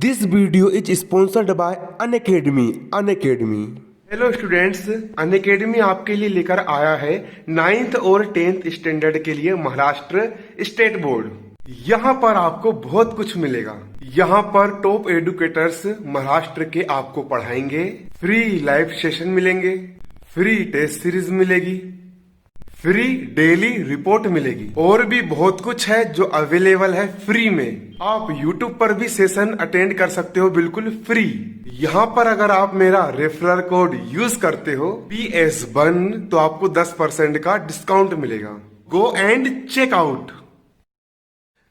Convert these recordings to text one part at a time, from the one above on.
This video is sponsored by Unacademy. Unacademy. Hello students, Unacademy आपके लिए लेकर आया है 9th और 10th स्टैंडर्ड के लिए महाराष्ट्र स्टेट बोर्ड। यहाँ पर आपको बहुत कुछ मिलेगा। यहाँ पर टॉप एडुकेटर्स महाराष्ट्र के आपको पढ़ाएंगे, फ्री लाइव सेशन मिलेंगे, फ्री टेस्ट सीरीज मिलेगी, फ्री डेली रिपोर्ट मिलेगी और भी बहुत कुछ है जो अवेलेबल है फ्री में। आप YouTube पर भी सेशन अटेंड कर सकते हो बिल्कुल फ्री। यहाँ पर अगर आप मेरा रेफरल कोड यूज करते हो PS1 तो आपको 10% का डिस्काउंट मिलेगा। Go and check out.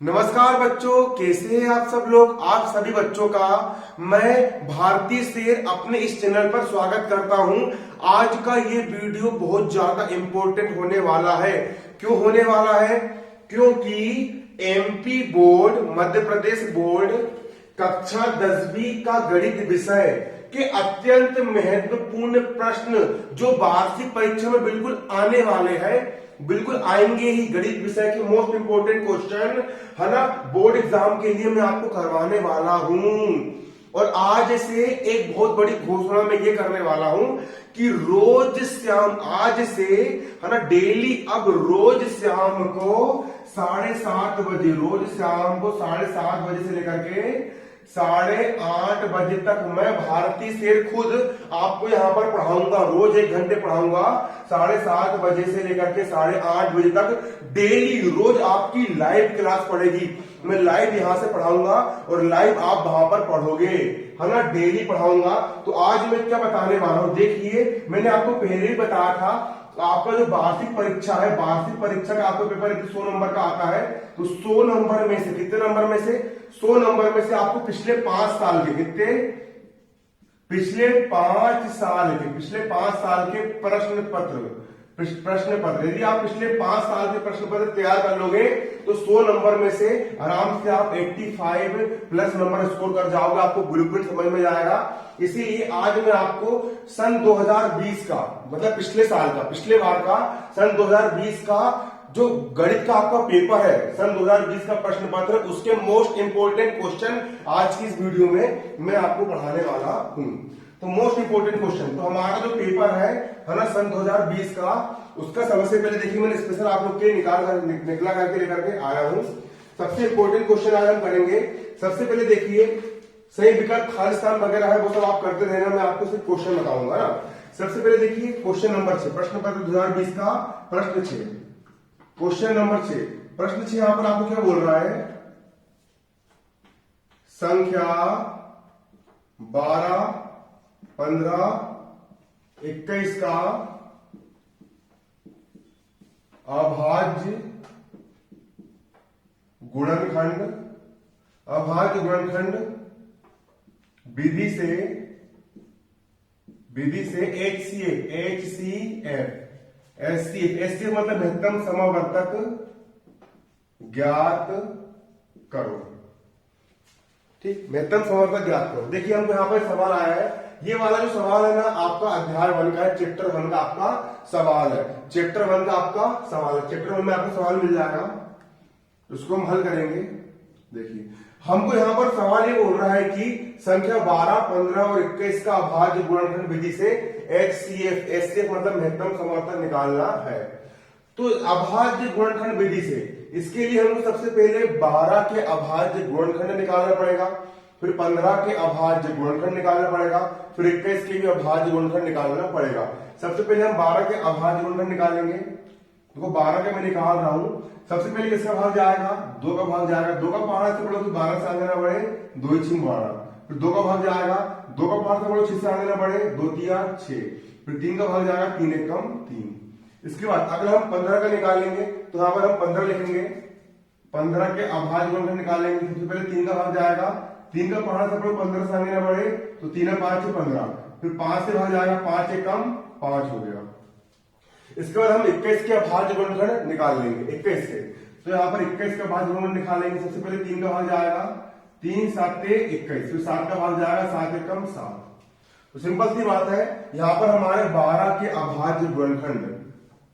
नमस्कार बच्चों, कैसे हैं आप सब लोग। आप सभी बच्चों का मैं भारती शेर अपने इस चैनल पर स्वागत करता हूं। आज का ये वीडियो बहुत ज्यादा इंपॉर्टेंट होने वाला है। क्यों होने वाला है? क्योंकि MP board, Madhya Pradesh board कक्षा 10वीं का गणित विषय के अत्यंत महत्वपूर्ण प्रश्न जो वार्षिक परीक्षा में बिल्कुल आने वाले हैं, बिल्कुल आएंगे ही। गणित विषय के मोस्ट इंपोर्टेंट क्वेश्चन है ना, बोर्ड एग्जाम के लिए मैं आपको करवाने वाला हूं। और आज से एक बहुत बड़ी घोषणा मैं ये करने वाला हूं कि रोज शाम, आज से है ना, डेली अब रोज शाम को 7:30 बजे, रोज शाम को 7:30 बजे से लेकर के 8:30 बजे तक मैं भारती शेर खुद आपको यहाँ पर पढ़ाऊंगा। रोज 1 घंटे पढ़ाऊंगा 7:30 बजे से लेकर के 8:30 बजे तक डेली। रोज आपकी लाइव क्लास पढ़ेगी, मैं लाइव यहाँ से पढ़ाऊंगा और लाइव आप वहां पर पढ़ोगे, है ना, डेली पढ़ाऊंगा। तो आज मैं क्या बताने वाला हूँ, देखिए मैंने आपको पहले ही बताया था आपका जो वार्षिक परीक्षा है, वार्षिक परीक्षा का आपका पेपर 100 नंबर का आता है। तो 100 नंबर में से कितने नंबर में से 100 नंबर में से आपको पिछले 5 साल के कितने, पिछले 5 साल के प्रश्न पत्र यदि आप पिछले 5 साल के प्रश्न पत्र तैयार कर लोगे तो 100 नंबर में से आराम से आप 85 प्लस नंबर स्कोर कर जाओगे। आपको ब्लूप्रिंट समझ में जाएगा। इसीलिए आज मैं आपको सन 2020 का, मतलब पिछले साल का, पिछले बार का सन 2020 का जो गणित का आपका पेपर है, सन 2020 का प्रश्न पत्र, उसके मोस्ट इंपोर्टेंट क्वेश्चन आज की इस वीडियो में मैं आपको पढ़ाने वाला हूं। तो मोस्ट इंपोर्टेंट क्वेश्चन, तो हमारा जो पेपर है ना, सन 2020 का, उसका सबसे पहले देखिए मैंने स्पेशल आप लोग के निकला करके लेकर के आया हूं। सबसे इंपोर्टेंट क्वेश्चन आज हम करेंगे। सबसे पहले देखिए सही विकल्प, खालिस्तान वगैरह है वो सब आप करते रहना, मैं आपको सिर्फ क्वेश्चन बताऊंगा ना। सबसे पहले देखिए क्वेश्चन नंबर 6, प्रश्न पत्र 2020 का प्रश्न 6, क्वेश्चन नंबर 6, प्रश्न 6 यहां पर आपको क्या बोल रहा है, संख्या 12, 15, 21 का अभाज्य गुणनखंड, अभाज्य गुणनखंड विधि से HCF मतलब महत्तम समावर्तक ज्ञात करो। ठीक, महत्तम समावर्तक ज्ञात करो। देखिए हमको यहाँ पर सवाल आया है, ये वाला जो सवाल है ना आपका अध्याय 1 का है, चैप्टर 1 का आपका सवाल है, चैप्टर 1 का आपका सवाल है। चैप्टर 1 में आपको सवाल मिल जाएगा, उसको हम हल करेंगे। देखिए हमको यहाँ पर सवाल ये बोल रहा है कि संख्या 12, 15 और 21 का अभाज्य गुणनखंड विधि से HCF मतलब महत्तम समावर्तक निकालना है। तो अभाज्य गुणनखंड विधि से, इसके लिए हमको सबसे पहले 12 के अभाज्य गुणनखंड निकालना पड़ेगा, फिर 15 के अभाज्य गुणनखंड निकालना पड़ेगा, फिर 21 के भी अभाज्य गुणनखंड निकालना पड़ेगा। सबसे पहले हम 12 के अभाज्य गुणनखंड निकालेंगे। देखो 12 के मैं निकाल रहा हूं। सबसे पहले किसका भाग जाएगा, 2 का भाग जाएगा। 2 का पहाड़ से बढ़ो तो 12 से आगे ना बढ़े, 2 6 12, फिर 2 का भाग जाएगा, 2 का पहाड़ से बढ़ो 6 से आगे ना बढ़े, 2 3 6, फिर 3 का भाग जाएगा, 3 1 3। इसके बाद अगर हम 15 का निकालेंगे तो यहां पर हम 15 लिखेंगे, 15 के अभाज्य गुणनखंड निकालेंगे। सबसे पहले 3 का भाग जाएगा, 3 का पहाड़ से बढ़ो 15 से आगे ना बढ़े तो 3 5 15, फिर 5 से भाग जाएगा, 5 1 5 हो गया। इसके बाद हम 21 के अभाज्य गुणनखंड निकाल लेंगे, 21 से। तो यहाँ पर 21 का अभाज्य गुणनखंड निकालेंगे। सबसे पहले 3 का भाग जाएगा, 3 7 21, फिर 7 का भाग जाएगा, 7 1 7। तो सिंपल सी बात है, यहाँ पर हमारे 12 के अभाज्य गुणनखंड,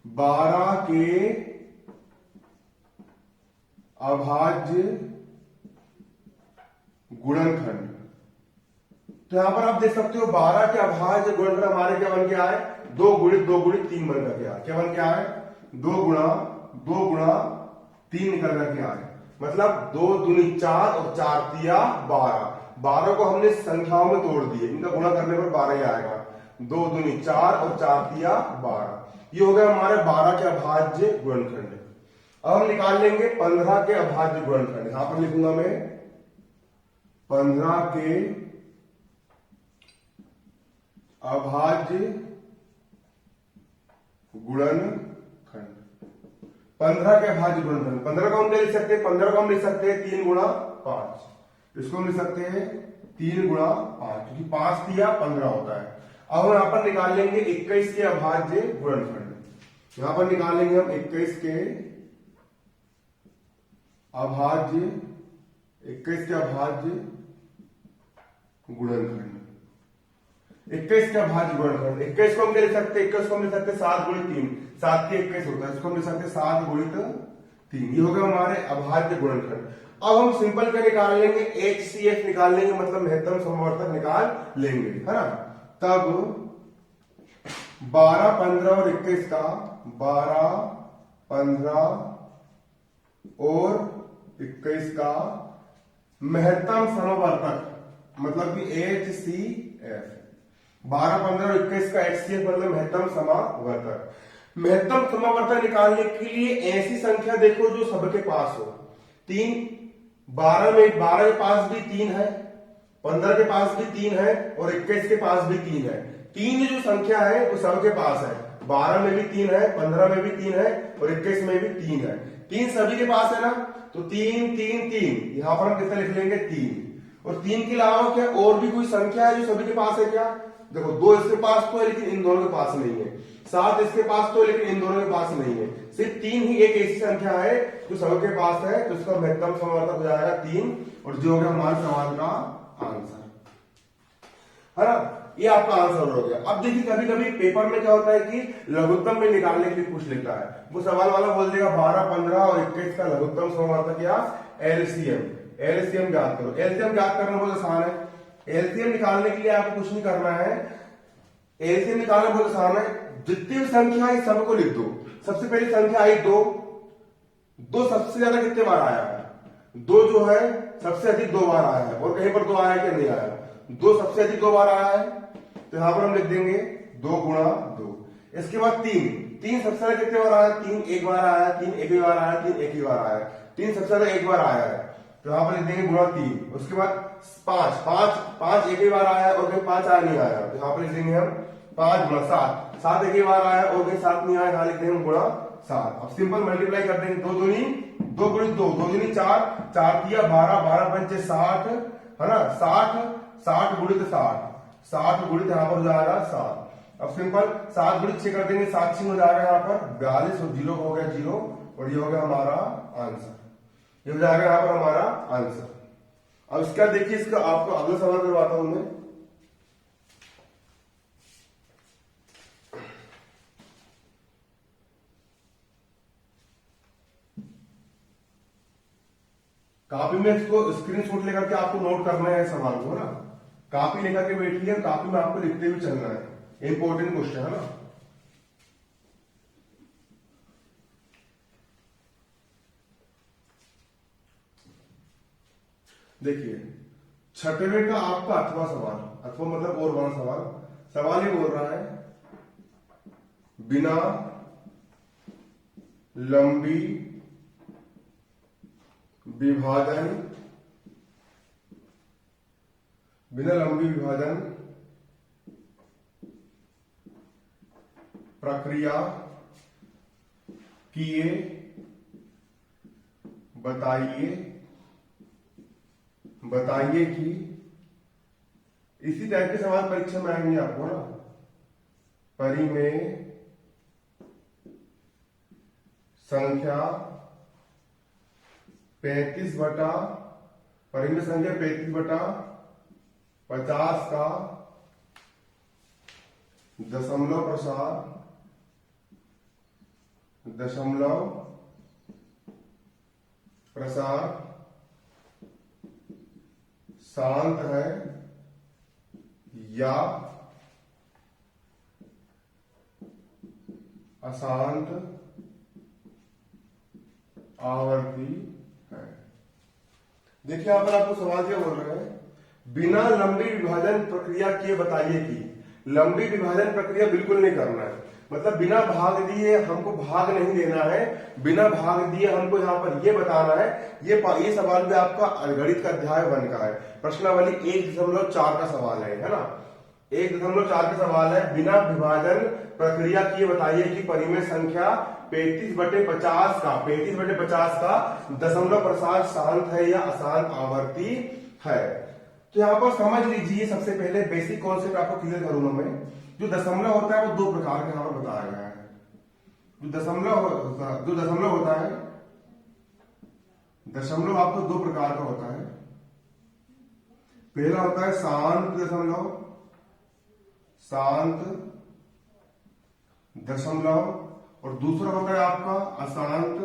12 के अभाज्य गुणनखंड तो यहां पर आप देख सकते हो 12 के अभाज्य गुणनखंड हमारे क्या बन के आए, 2 गुणित 2 गुणित 3 बन करके आए। क्या बन के आए, 2 गुणा 3 निकल करके आए। मतलब 2 दूनी 4 और 4 तिया 12। 12 को हमने संख्याओं में तोड़ दिए, इनका गुणा करने पर 12 ही आएगा। 2 दूनी 4 और 4 तिया 12। ये हो गया हमारे 12 के अभाज्य गुणनखंड। अब हम निकाल लेंगे 15 के अभाज्य गुणनखंड। यहां पर लिखूंगा मैं 15 के अभाज्य गुणनखंड। 15 के अभाज्य गुणनखंड। 15 को हम क्या लिख सकते हैं, 15 को हम लिख सकते हैं 3 गुणा 5। इसको हम लिख सकते हैं 3 गुणा 5, क्योंकि 5 दिया 15 होता है। अब हम यहां पर निकाल लेंगे 21 के अभाज्य गुणनखंड। यहां पर निकालेंगे हम 21 के अभाज्य गुणनखंड। 21 का भाज्य गुणनखंड। 21 को हम क्या लिख सकते हैं, 21 को हम लिख सकते हैं 7 गुणित 3। 7 के 21 होता है, इसको हम लिख सकते हैं 7 गुणित 3। ये हो गया हमारे अभाज्य गुणनखंड। अब हम सिंपल क्या निकाल लेंगे, HCF निकाल लेंगे, मतलब महत्तम समवर्तक निकाल लेंगे, है ना। तब 12, 15 और 21 का 12, 15 और 21 का महत्तम समवर्तक, मतलब कि HCF। 12, 15 और 21 का HCF मतलब महत्तम समावर्तक। महत्तम समावर्तक निकालने के लिए ऐसी संख्या देखो जो सबके पास हो। 3, 12 के पास भी 3 है, 15 के पास भी 3 है और 21 के पास भी 3 है। 3 जो संख्या है वो सबके पास है। 12 में भी 3 है, 15 में भी 3 है और 21 में भी 3 है। 3 सभी के पास है ना, तो 3 3 3 यहां पर हम कितना लिख लेंगे 3। और 3 के अलावा क्या और भी कोई संख्या है जो सभी के पास है क्या, देखो 2 इसके पास तो है लेकिन इन दोनों के पास नहीं है। 7 इसके पास तो है लेकिन इन दोनों के पास नहीं है। सिर्फ 3 ही एक ऐसी संख्या है जो सबके पास है, तो इसका महत्तम समवर्तक हो जाएगा 3। और जो हो गया हमारे सवाल का आंसर, है ना। ये आपका आंसर हो गया। अब देखिए कभी कभी पेपर में क्या होता है कि लघुत्तम में निकालने के लिए पूछ लेता है। वो सवाल वाला बोल देगा 12, 15 और 21 का लघुत्तम समवर्तक या एलसीएम ज्ञात करो। एलसीएम ज्ञात करना बहुत आसान है। एलसीएम निकालने के लिए आपको कुछ नहीं करना है। एलसीएम निकालना बहुत आसान है। जितनी भी संख्या है सबको लिख दो। सबसे पहली संख्या आई 2 सबसे ज्यादा कितने बार आया है, 2 जो है सबसे अधिक 2 बार आया है। और कहीं पर 2 आया क्या, नहीं आया। 2 सबसे अधिक 2 बार आया है, तो यहां पर हम लिख देंगे 2 गुणा 2। इसके बाद 3 सबसे ज्यादा कितने बार आया, 3 एक बार आया, 3 एक ही बार आया, 3 एक ही बार आया। 3 सबसे ज्यादा एक बार आया है, तो यहां पर लिख देंगे गुणा 3। उसके बाद 5 एक ही बार आया और कहीं 5 आया नहीं आया, तो यहां पर लिख देंगे हम 5 गुणा 7 एक ही बार आया और कहीं 7 नहीं आया, यहां लिख देंगे गुणा 7। अब सिंपल मल्टीप्लाई कर देंगे, 2 दूनी 2 गुणित 2, 2 दूनी 4, 4 तिया 12, 12 पंचे 60, है ना। 60 गुणित 60 गुणित यहां पर हो जाएगा 7। अब सिंपल 7 गुणित 6 कर देंगे, 7 6 हो जाएगा यहाँ पर 42 और 0 हो गया 0 और ये हो गया हमारा आंसर। ये हो जाएगा यहाँ पर हमारा आंसर। अब इसका देखिए, इसका आपको अगला सवाल करवाता हूं मैं। कॉपी में इसको स्क्रीनशॉट लेकर के आपको नोट करना है सवाल को, ना। कॉपी लेकर के बैठिए, कॉपी में आपको लिखते हुए चलना है। इंपॉर्टेंट क्वेश्चन है ना। देखिए 6वें का आपका 8वां सवाल, अथवा मतलब और बड़ा सवाल ये बोल रहा है, बिना लंबी विभाजन प्रक्रिया किए बताइए कि, इसी टाइप के सवाल परीक्षा में आएंगे आपको, ना। परिमेय संख्या 35/50 का दशमलव प्रसार शांत है या अशांत आवर्ती है। देखिए यहां पर आपको सवाल क्या बोल रहे हैं, बिना लंबी विभाजन प्रक्रिया किए बताइए कि लंबी विभाजन प्रक्रिया बिल्कुल नहीं करना है, मतलब बिना भाग दिए हमको भाग नहीं देना है, बिना भाग दिए हमको यहाँ पर ये बताना है। ये सवाल भी आपका गणित का अध्याय 1 का है, प्रश्नावली 1.4 का सवाल है ना, 1.4 का सवाल है। बिना विभाजन प्रक्रिया किए बताइए कि परिमेय संख्या 35/50 का दशमलव प्रसार शांत है या अशांत आवर्ती है। तो यहाँ पर समझ लीजिए, सबसे पहले बेसिक कॉन्सेप्ट आपको क्लियर करूंगा मैं। जो दशमलव होता है वो दो प्रकार के यहाँ पर बताया गया है। जो दशमलव होता है, दशमलव आपको दो प्रकार का होता है। पहला होता है शांत दशमलव और दूसरा होता है आपका अशांत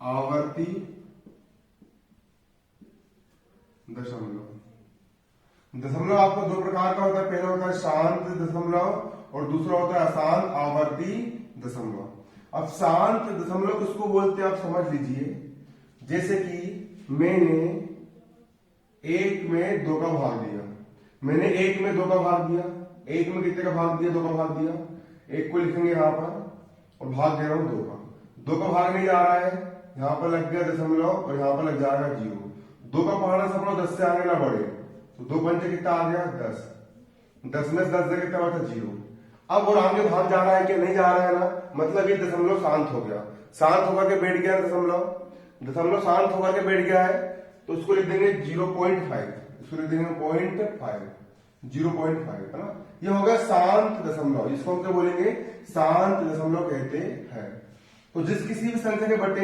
आवर्ती दशमलव आपको दो प्रकार का होता है। पहला होता है शांत दशमलव और दूसरा होता है अशांत आवर्ती दशमलव। अब शांत दशमलव किसको बोलते हैं आप समझ लीजिए। जैसे कि मैंने 1 में 2 का भाग दिया, मैंने 1 में 2 का भाग दिया, 1 में कितने का भाग दिया, 2 का भाग दिया। 1 को लिखेंगे यहां पर और भाग दे रहा हूं 2 का, 2 का भाग नहीं जा रहा है, यहां पर लग गया दशमलव और यहां पर लग जाएगा 0। 2 का पढ़ना सब लोग 10 से आगे ना बढ़े, तो 2 पंचे कितना आ गया 10, 10 में 10 से कितना बचा 0। अब और आगे भाग जा रहा है कि नहीं जा रहा है ना, मतलब ये दशमलव शांत हो गया, शांत होकर के बैठ गया दशमलव शांत होकर के बैठ गया है, तो उसको लिख देंगे 0.5, इसको लिख देंगे 0.5 है ना। ये हो गया शांत दशमलव, इसको हम क्या बोलेंगे, शांत दशमलव कहते हैं। तो जिस किसी भी संख्या के बट्टे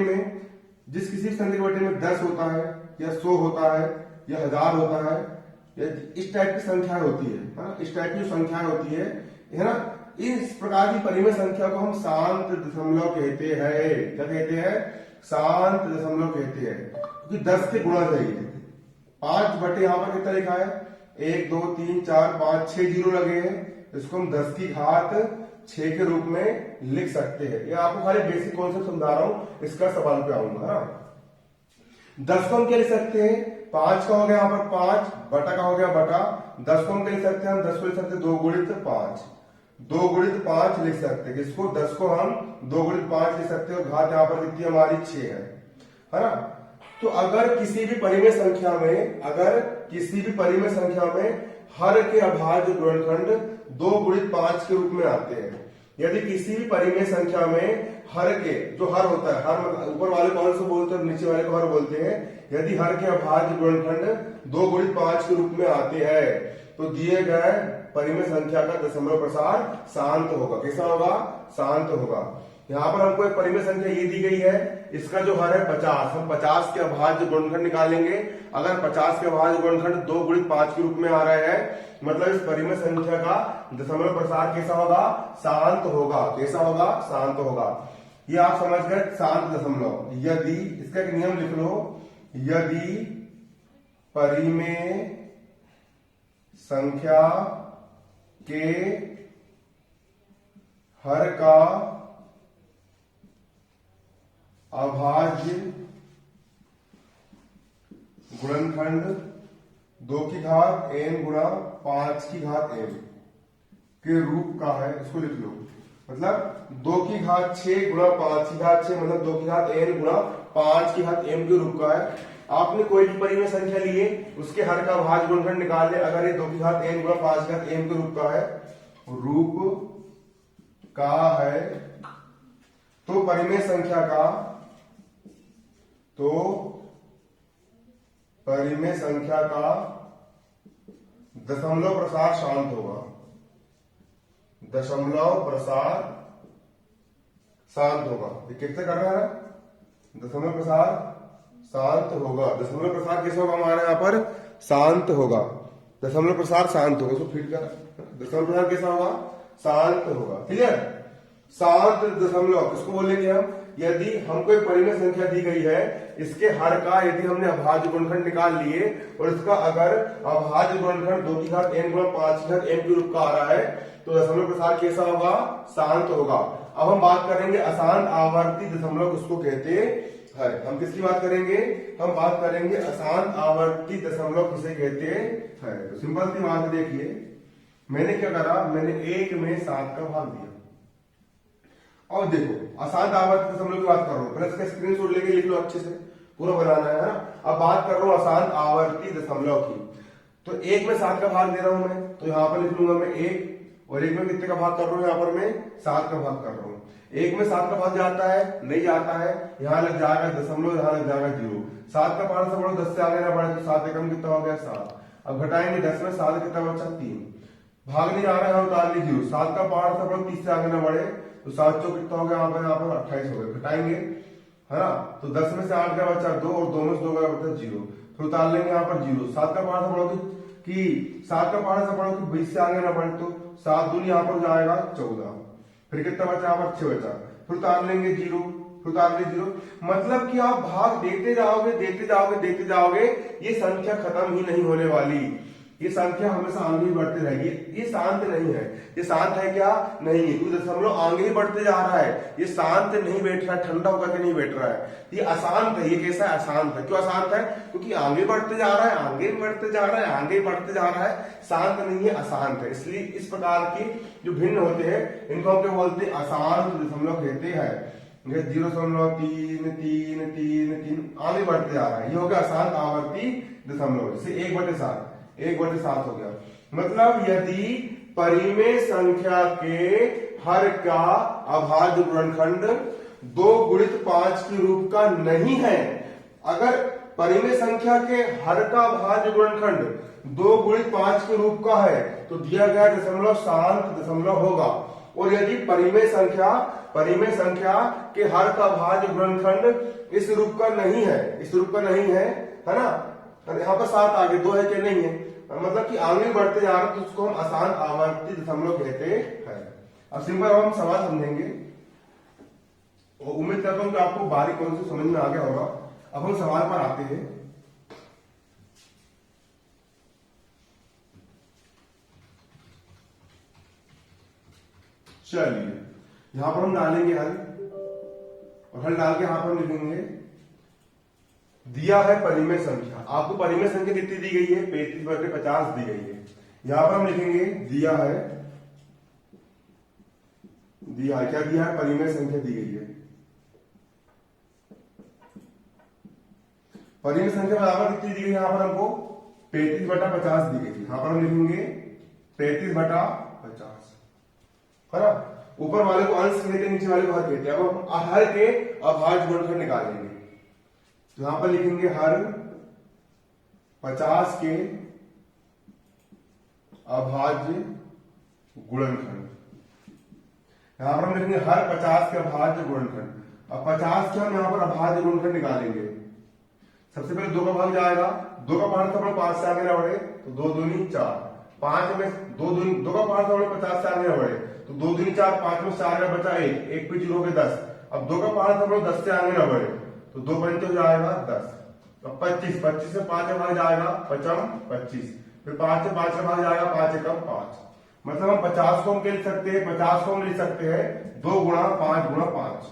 में 10 होता है या 100 होता है या 1000 होता है या इस टाइप की संख्याएं होती है ना, इस टाइप की संख्याएं होती है ना, इस प्रकार की परिमेय संख्या को हम शांत दशमलव कहते हैं। क्या कहते हैं, शांत दशमलव कहते हैं, क्योंकि 10 से गुणा चाहिए। 5 बटे यहाँ पर कितना लिखा है, 1 2 3 4 5 6 जीरो लगे हैं, इसको हम 10 की घात 6 के रूप में लिख सकते हैं। ये आपको खाली बेसिक कॉन्सेप्ट समझा रहा हूं, इसका सवाल पे आऊंगा ना। 10 को हम क्या लिख सकते हैं, 5 का हो गया यहाँ पर 5 बटा का हो गया बटा, 10 को हम क्या लिख सकते हैं, हम 10 को लिख सकते हैं 2 गुणित 5, 2 गुणित 5 लिख सकते हैं, जिसको 10 को हम 2 गुणित 5 लिख सकते हैं और घात यहाँ पर कितनी हमारी 6 है ना। तो अगर किसी भी परिमेय संख्या में हर के अभाज्य गुणनखंड 2 गुणित 5 के रूप में आते हैं, यदि किसी भी परिमेय संख्या में हर के, जो हर होता है, हर ऊपर वाले कौन से बोलते हैं, नीचे वाले को हर बोलते हैं, यदि हर के अभाज्य गुणनखंड 2 गुणित 5 के रूप में आते हैं, तो दिए गए परिमेय संख्या का दशमलव प्रसार शांत होगा। कैसा होगा, शांत होगा। यहाँ पर हमको एक परिमेय संख्या ये दी गई है, इसका जो हर है 50, हम 50 के अभाज्य गुणनखंड निकालेंगे। अगर 50 के अभाज्य गुणनखंड 2 गुणित 5 के रूप में आ रहे हैं, मतलब इस परिमेय संख्या का दशमलव प्रसार कैसा होगा, शांत होगा। कैसा होगा, शांत होगा। ये आप समझ गए शांत दशमलव। यदि इसका एक नियम लिख लो, यदि परिमेय संख्या के हर का अभाज्य गुणनखंड 2 की घात n गुणा 5 की घात m के रूप का है, इसको लिख लो। मतलब 2 की घात 6 गुणा 5 की घात 6, मतलब 2 की घात n गुणा 5 की घात m के रूप का है। आपने कोई भी परिमेय संख्या लिए, उसके हर का अभाज्य गुणनखंड निकाल ले। अगर ये 2 की घात n गुणा 5 की घात m के रूप का है, तो परिमेय संख्या का दशमलव प्रसार शांत होगा। दशमलव प्रसार शांत होगा। ये कैसे कर रहा है, दशमलव प्रसार शांत होगा। दशमलव प्रसार कैसे होगा, हमारे यहाँ पर शांत होगा। दशमलव प्रसार शांत होगा, उसको फिट कर। दशमलव प्रसार कैसा होगा, शांत होगा। क्लियर, शांत दशमलव किसको बोलेंगे हम, यदि हमको एक परिमेय संख्या दी गई है, इसके हर का यदि हमने अभाज्य गुणनखंड निकाल लिए और इसका अगर अभाज्य गुणनखंड 2 की घात n गुणा 5 की घात m के रूप का आ रहा है तो दशमलव प्रसार कैसा होगा? शांत होगा। अब हम बात करेंगे अशांत आवर्ती दशमलव उसको कहते हैं। हम किसकी बात करेंगे? हम बात करेंगे अशांत आवर्ती दशमलव किसे कहते हैं। तो सिंपल सी बात देखिए, मैंने क्या करा, मैंने 1 में 7 का भाग दिया। और देखो अशांत आवर्ती दशमलव की बात कर रहा हूं, पहले इसका स्क्रीनशॉट लेके लिख लो, अच्छे से पूरा बनाना है ना। अब बात कर रहा हूं अशांत आवर्ती दशमलव की, तो 1 में 7 का भाग दे रहा हूं मैं, तो यहां पर लिख लूंगा मैं 1, और 1 में कितने का भाग कर रहा हूं? यहाँ पर मैं 7 का भाग कर रहा हूँ। 1 में 7 का भाग जाता है? नहीं जाता है, यहाँ लग जाएगा दशमलव, यहाँ लग जाएगा 0। 7 का पाठ से बढ़ो 10 से आगे ना बढ़े तो 7 एकम कितना हो गया? 7। अब घटाएंगे 10 में 7 कितना बचा? 3। भाग नहीं आ रहा है, उतार लीजिए 0। 7 का पाठ से बढ़ो 30 से आगे ना बढ़े तो 7 चौक कितना हो गया? यहाँ पर 28 हो गया। घटाएंगे है ना, तो 10 में से 8 का बचा 2 और 2 में से 2 का बचा 0, फिर उतार लेंगे यहाँ पर 0। 7 का पाठ से बढ़ो कि 7 का पाठ से बढ़ो कि 20 से आगे ना बढ़े तो 7 दूनी यहाँ पर जाएगा 14, फिर कितना बचा? यहाँ पर 6 बचा, फिर उतार लेंगे 0, फिर उतार लेंगे 0। मतलब कि आप भाग देते जाओगे देते जाओगे देते जाओगे, ये संख्या खत्म ही नहीं होने वाली। ये संख्या हमेशा आगे ही बढ़ती रहेगी। ये शांत नहीं है। ये शांत है क्या? नहीं है, क्योंकि दशमलव आगे ही बढ़ते जा रहा है। ये शांत नहीं बैठ रहा है, ठंडा होकर के नहीं बैठ रहा है। ये अशांत है। ये कैसा है? अशांत है। क्यों अशांत है? क्योंकि आगे बढ़ते जा रहा है, आगे बढ़ते जा रहा है, आगे बढ़ते जा रहा है। शांत नहीं है, अशांत है। इसलिए इस प्रकार की जो भिन्न होते हैं इनको हम क्या बोलते हैं? अशांत दशमलव कहते हैं। 0.33333 आगे बढ़ते जा रहा है, ये हो गया अशांत आवर्ती दशमलव। जैसे 1/7 1/7 हो गया। मतलब यदि परिमेय संख्या के हर का अभाज्य गुणनखंड 2 गुणित 5 के रूप का नहीं है, अगर परिमेय संख्या के हर का अभाज्य गुणनखंड 2 गुणित 5 के रूप का है तो दिया गया दशमलव शांत दशमलव होगा। और यदि परिमेय संख्या के हर का अभाज्य गुणनखंड इस रूप का नहीं है, इस रूप का नहीं है ना, यहाँ पर 7 आगे 2 है क्या? नहीं है, मतलब कि आगे बढ़ते जा रहे तो उसको हम अशांत आवर्ती दशमलव कहते हैं। अब सिंपल हम सवाल समझेंगे और उम्मीद करता हूं कि आपको बारीक कौन से समझ में आ गया होगा। अब हम सवाल पर आते हैं। चलिए यहां पर हम डालेंगे हल, और हल डाल के यहां पर लिखेंगे दिया है परिमेय संख्या। आपको परिमेय संख्या कितनी दी गई है? 35/50 दी गई है। यहां पर हम लिखेंगे दिया है क्या दिया है? परिमेय संख्या दी गई है। परिमेय संख्या बराबर कितनी दी गई? यहां पर हमको 35/50 दी गई। यहां पर हम लिखेंगे 35/50 है ना। ऊपर वाले को अंश कहते हैं, नीचे वाले को हर कहते हैं। अब हम हर के अभाज्य गुणनखंड निकालेंगे, तो यहां पर लिखेंगे हर 50 के अभाज्य गुणनखंड। यहां पर हम लिखेंगे हर 50 के अभाज्य गुणनखंड। अब 50 के हम यहां पर अभाज्य गुणनखंड निकालेंगे। सबसे पहले 2 का भाग जाएगा, 2 का पाठ से 5 से आगे ना बढ़े तो 2 दूनी 4, 5 में 2 का पाठ से 50 से आगे ना बढ़े तो 2 दूनी 4, 5 में 4 का बचा 1 पे 0 हो गए 10। अब 2 का पाठ से 10 से आगे ना बढ़े तो 2 पंच हो जाएगा 10। अब 25 से 5 का भाग जाएगा 25, फिर 5 से 5 का भाग जाएगा 5 एकम 5। मतलब हम 50 को हम क्या लिख सकते हैं? 50 को हम लिख सकते हैं 2 गुणा 5 गुणा 5।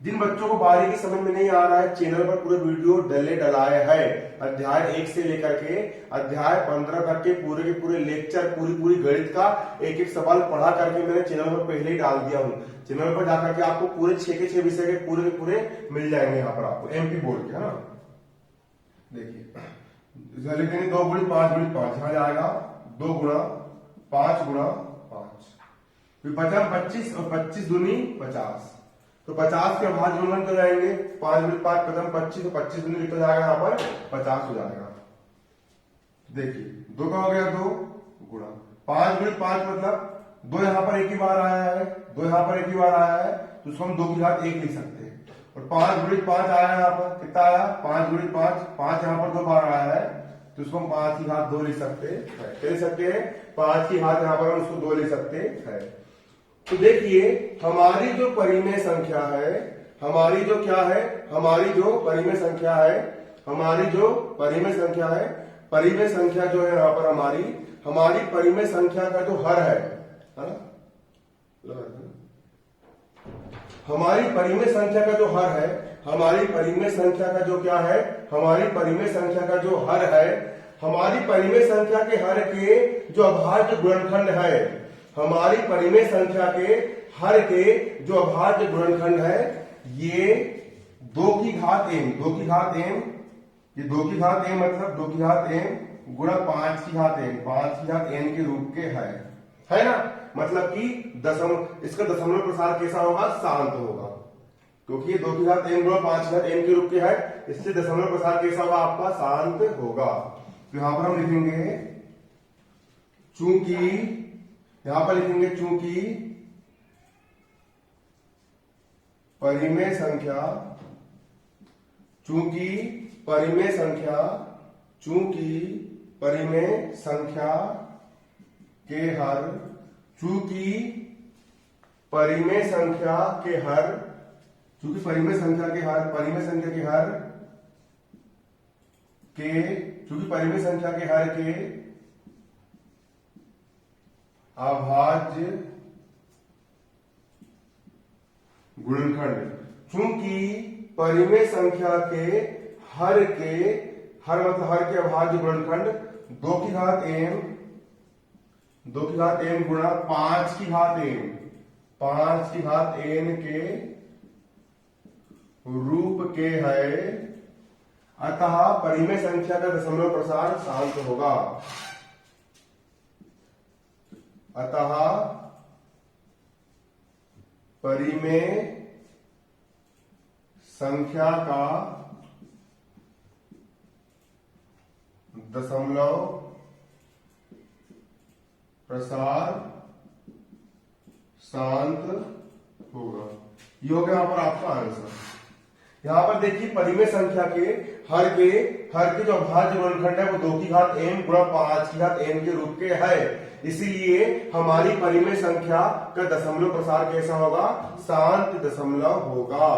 जिन बच्चों को बारीकी समझ में नहीं आ रहा है, चैनल पर पूरे वीडियो डलाए हैं। अध्याय 1 से लेकर के अध्याय 15 तक के पूरे लेक्चर, पूरी गणित का एक एक सवाल पढ़ा करके मैंने चैनल पर पहले ही डाल दिया हूँ। चैनल पर जाकर के आपको पूरे 6 के 6 विषय के पूरे मिल जाएंगे यहाँ पर आपको, एमपी बोर्ड के, है ना। देखिए लिखेंगे 2 गुणित 5 गुणित 5, यहाँ जाएगा 2 गुणा 5 गुणा 5, फिर बचा 25 और 25 दूनी 50, तो 50 के अभाज्य गुणनखंड कर जाएंगे 5 गुणित 5 प्रथम 25, तो 25 दूनी लिखा जाएगा यहाँ पर 50 हो जाएगा। देखिए 2 का हो गया 2 गुणा 5 गुणित 5, मतलब 2 यहाँ पर एक ही बार आया है, 2 यहाँ पर एक ही बार आया है, तो उसको हम 2 की घात 1 लिख सकते हैं। और 5 गुणित 5 आया यहाँ पर, कितना आया? 5 गुणित 5, 5 यहाँ पर 2 बार आया है, तो उसको हम 5 की घात 2 लिख सकते हैं। क्या लिख सकते हैं? 5 की घात यहाँ पर हम उसको 2 लिख सकते हैं। तो देखिए हमारी जो परिमेय संख्या है हमारी जो क्या है, हमारी जो परिमेय संख्या है, हमारी जो परिमेय संख्या है, परिमेय संख्या जो है यहां पर हमारी परिमेय संख्या का जो हर है ना, हमारी परिमेय संख्या का जो हर है, हमारी परिमेय संख्या का जो क्या है, हमारी परिमेय संख्या का जो हर है, हमारी परिमेय संख्या के हर के जो अभाज्य गुणनखंड है, हमारी परिमेय संख्या के हर के जो अभाज्य गुणनखंड है, ये 2 की घात m, 2 की घात m, ये 2 की घात m मतलब 2 की घात m गुणा 5 की घात n, 5 की घात n के रूप के है ना। मतलब कि इसका दशमलव प्रसार कैसा होगा, शांत होगा, क्योंकि ये 2 की घात m गुणा 5 की घात n के रूप के है, इससे दशमलव प्रसार कैसा होगा, आपका शांत होगा। तो यहां पर हम लिखेंगे चूंकि, यहां पर लिखेंगे चूंकि परिमेय संख्या, चूंकि परिमेय संख्या, चूंकि परिमेय संख्या के हर, चूंकि परिमेय संख्या के हर, चूंकि परिमेय संख्या के हर, परिमेय संख्या के हर के, चूंकि परिमेय संख्या के हर के अभाज्य गुणनखंड, चूंकि परिमेय संख्या के हर के, हर मतलब हर के अभाज्य गुणनखंड 2 की घात m, 2 की घात m गुणा 5 की घात n, 5 की घात n के रूप के है, अतः परिमेय संख्या का दशमलव प्रसार शांत होगा, अतः परिमेय संख्या का दशमलव प्रसार शांत होगा। ये हो गया यहां पर आपका आंसर। यहां पर देखिए परिमेय संख्या के हर के जो अभाज्य गुणनखंड है वो 2 की घात m गुणा 5 की घात n के रूप के है, इसीलिए हमारी परिमेय संख्या का दशमलव प्रसार कैसा होगा, शांत दशमलव होगा।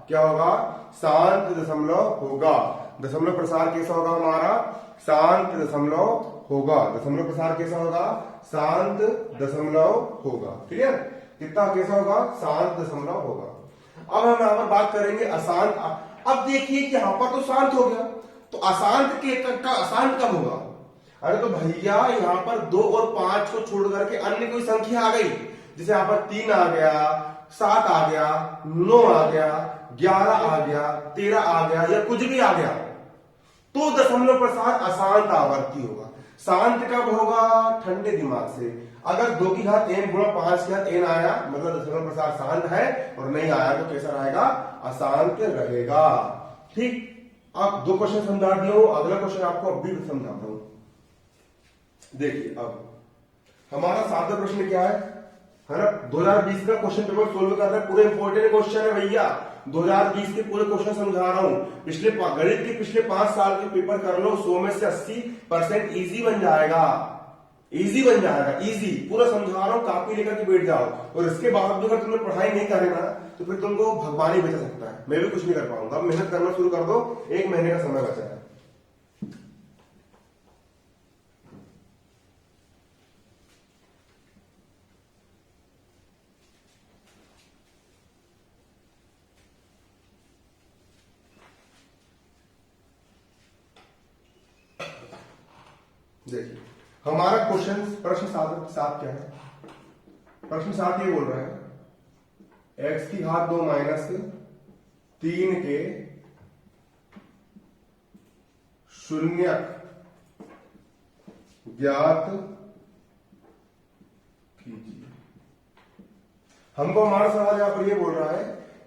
क्या होगा, शांत दशमलव होगा। दशमलव प्रसार कैसा होगा हमारा, शांत दशमलव होगा। दशमलव प्रसार कैसा होगा, शांत दशमलव होगा। क्लियर, कितना कैसा होगा, शांत दशमलव होगा। अब हम यहां पर बात करेंगे अशांत। अब देखिए कि यहां पर तो शांत हो गया, तो अशांत का अशांत कब होगा। अरे तो भैया यहां पर 2 और 5 को छोड़ करके अन्य कोई संख्या आ गई, जैसे यहां पर 3 आ गया, 7 आ गया, 9 आ गया, 11 आ गया, 13 आ गया, या कुछ भी आ गया, तो दशमलव प्रसार अशांत आवर्ती होगा। शांत कब होगा, ठंडे दिमाग से। अगर 2 की घात m गुणा 5 की घात n आया मतलब दशमलव प्रसार शांत है, और नहीं आया तो कैसा रहेगा, अशांत रहेगा। ठीक, आप 2 क्वेश्चन समझा दिए हो, अगला क्वेश्चन आपको अब भी समझाता हूं। देखिए अब हमारा सादा प्रश्न क्या है ना, 2020 का क्वेश्चन पेपर सोल्व कर रहे हैं, पूरे इंपोर्टेंट क्वेश्चन है भैया। 2020 के पूरे क्वेश्चन समझा रहा हूं। पिछले गणित के पिछले 5 साल के पेपर कर लो, 100 में से 80% इजी बन जाएगा, इजी बन जाएगा, इजी पूरा समझा रहा हूं। कॉपी लेकर के बैठ जाओ, और इसके बाद अगर तुमने पढ़ाई नहीं करे ना तो फिर तुमको भगवान ही बचा सकता है, मैं भी कुछ नहीं कर पाऊंगा। अब मेहनत करना शुरू कर दो, 1 महीने का समय बचा है। देखिए हमारा क्वेश्चन प्रश्न 7 क्या है, प्रश्न 7 ये बोल रहा है x की घात 2 माइनस 3 के शून्यक ज्ञात कीजिए। हमको हमारा सवाल यहां पर ये बोल रहा है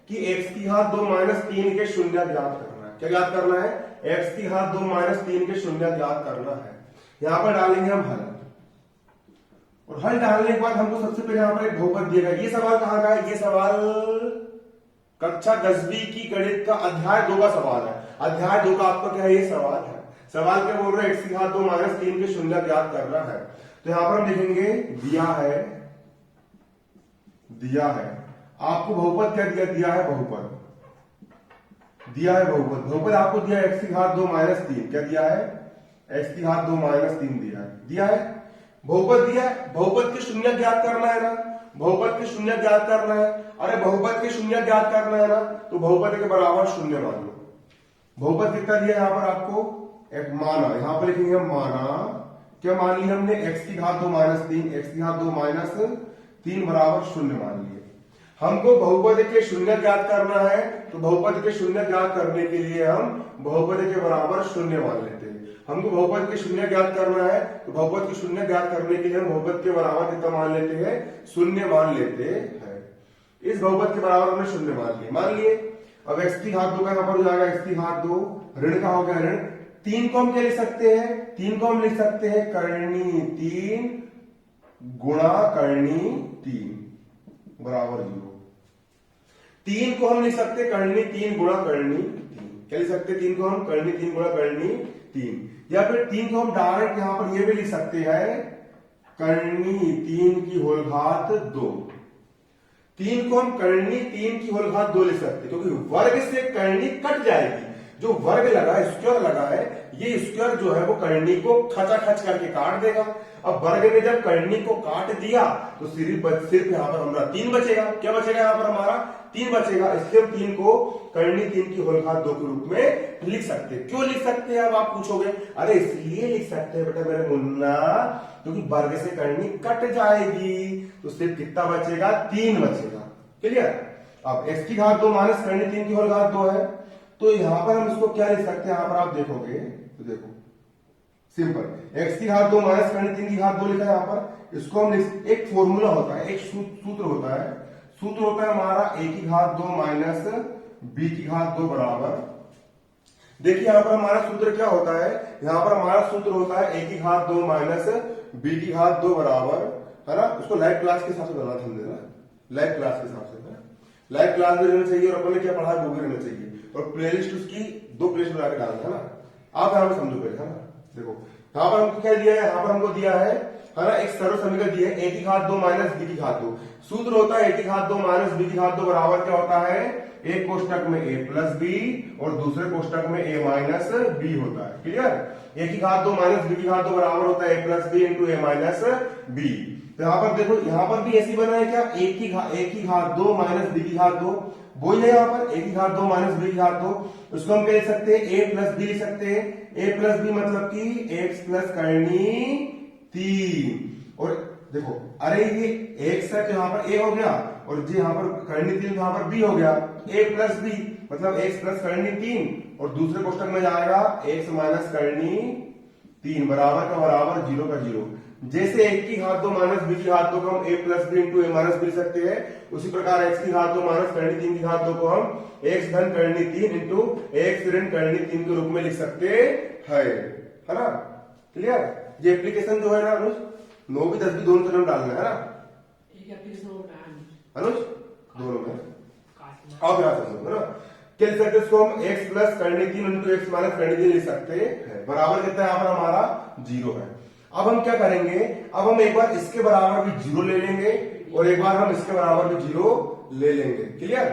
कि x की घात 2 माइनस 3 के शून्य ज्ञात करना है। क्या ज्ञात करना है, x की घात 2 माइनस 3 के शून्य ज्ञात करना है। यहां पर डालेंगे हम हल, और हल डालने के बाद हमको सबसे पहले यहां पर एक बहुपद दिया गया। ये सवाल कहां का है, ये सवाल कक्षा 10वीं की गणित का अध्याय 2 का सवाल है। अध्याय 2 का आपका क्या है, ये सवाल है। सवाल क्या बोल रहा है, x की घात 2 माइनस 3 के शून्य ज्ञात करना है। तो यहां पर हम लिखेंगे दिया है, दिया है। आपको बहुपद क्या दिया है, बहुपद। दिया है बहुपद, बहुपद आपको दिया है x की घात 2 माइनस 3, क्या दिया है, x की घात 2 माइनस 3 दिया है बहुपद दिया है। बहुपद के शून्य ज्ञात करना है ना, बहुपद के शून्य ज्ञात करना है। अरे बहुपद के शून्य ज्ञात करना है ना, तो बहुपद के बराबर शून्य मान लो। बहुपद कितना दिया है यहाँ पर आपको, एक माना, यहां पर लिखेंगे हम माना, क्या मान लिया हमने, x की घात 2 माइनस 3, x की घात 2 माइनस 3 बराबर शून्य मान लिए। हमको बहुपद के शून्य ज्ञात करना है, तो बहुपद के शून्य ज्ञात करने के लिए हम बहुपद के बराबर शून्य मान लेते हैं। हमको बहुपद के शून्य ज्ञात करना है, तो बहुपद के शून्य ज्ञात करने के लिए हम बहुपद के बराबर कितना मान लेते हैं, शून्य मान लेते हैं। इस बहुपद के बराबर हमने शून्य मान लिए। अब x की घात 2 का यहाँ पर हो जाएगा x की घात 2, ऋण का हो गया ऋण 3 को हम क्या लिख सकते हैं, 3 को हम लिख सकते हैं करनी 3 गुणा करनी 3 बराबर 0। 3 को हम लिख सकते हैं करनी 3 गुणा करनी 3, क्या लिख सकते हैं, 3 को हम करनी 3 गुणा करनी 3, या फिर 3 को हम डायरेक्ट यहां पर ये भी लिख सकते हैं करनी 3 की होल घात 2। 3 को हम करनी 3 की होल घात 2 लिख सकते हैं, क्योंकि वर्ग से करनी कट जाएगी। जो वर्ग लगा है, स्क्वायर लगा है, ये स्क्वायर जो है वो करनी को खचाखच करके काट देगा। अब वर्ग ने जब करनी को काट दिया तो सिर्फ यहाँ पर हमारा 3 बचेगा। क्या बचेगा यहाँ पर हमारा, 3 बचेगा। इसलिए हम 3 को करनी 3 की होल घात 2 के रूप में लिख सकते हैं। क्यों लिख सकते हैं, अब आप पूछोगे, अरे इसलिए लिख सकते हैं बेटा मेरे मुन्ना, क्योंकि वर्ग से करनी कट जाएगी तो सिर्फ कितना बचेगा, 3 बचेगा। क्लियर। अब x की घात 2 माइनस करनी 3 की होल घात 2 है, तो यहां पर हम इसको क्या लिख सकते हैं, यहां पर आप देखोगे तो देखो सिंपल, x की घात 2 माइनस करनी 3 की घात 2 लिखा है यहां पर। इसको हम एक फॉर्मूला होता है, एक सूत्र होता है, सूत्र होता है हमारा a की घात 2 माइनस b की घात 2 बराबर। देखिए यहां पर हमारा सूत्र क्या होता है, यहां पर हमारा सूत्र होता है a की घात 2 माइनस b की घात 2 बराबर, है ना। उसको लाइव क्लास के हिसाब से बना देना, लाइव क्लास के हिसाब से, लाइव क्लास भी रहना चाहिए और अपन ने क्या पढ़ा है वो भी रहना चाहिए, और प्लेलिस्ट उसकी 2 प्लेलिस्ट बना के डालना है ना। आप यहां पर समझो पहले, है ना। देखो यहां पर हमको क्या दिया है, यहां पर हमको दिया है ना, एक सरल समीकरण दिया है a की घात 2 माइनस b की घात 2। सूत्र होता है a की घात 2 माइनस b की घात 2 बराबर क्या होता है, एक कोष्टक में a प्लस b और दूसरे कोष्टक में a माइनस b होता है। क्लियर। a की घात 2 माइनस b की घात 2 बराबर होता है a plus b into a minus b। तो यहां पर देखो, यहां पर भी ऐसी बना है क्या, a की घात 2 माइनस b की घात 2, वही है यहाँ पर a की घात 2 माइनस b की घात 2। उसको हम क्या लिख सकते हैं, a प्लस b लिख सकते हैं। a प्लस b मतलब कि x प्लस करनी 3, और देखो अरे ये x है तो यहाँ पर a हो गया, और जी यहाँ पर करनी 3 यहाँ पर b हो गया, a प्लस b मतलब x प्लस करनी 3, और दूसरे कोष्टक में जाएगा x माइनस करनी 3 बराबर का बराबर 0 का 0। जैसे x की घात 2 माइनस b की घात 2 को हम a plus b into a minus b लिख सकते हैं, उसी प्रकार x की घात 2 माइनस करनी 3 की घात 2 को हम x धन करनी 3 इंटू x ऋण करनी 3 के रूप में लिख सकते हैं, है ना। क्लियर। ये एप्लीकेशन जो है ना अनुज, 9 भी 10 भी दोनों तरफ डालना है ना, अनुज दोनों में। अब यहाँ समझो, है ना। क्या लिख सकते हैं इसको हम x प्लस करनी 3 इंटू x माइनस करनी 3 लिख सकते हैं, बराबर कितना है यहाँ पर हमारा 0 है। अब हम क्या करेंगे, अब हम एक बार इसके बराबर भी 0 ले लेंगे और एक बार हम इसके बराबर भी 0 ले लेंगे। क्लियर।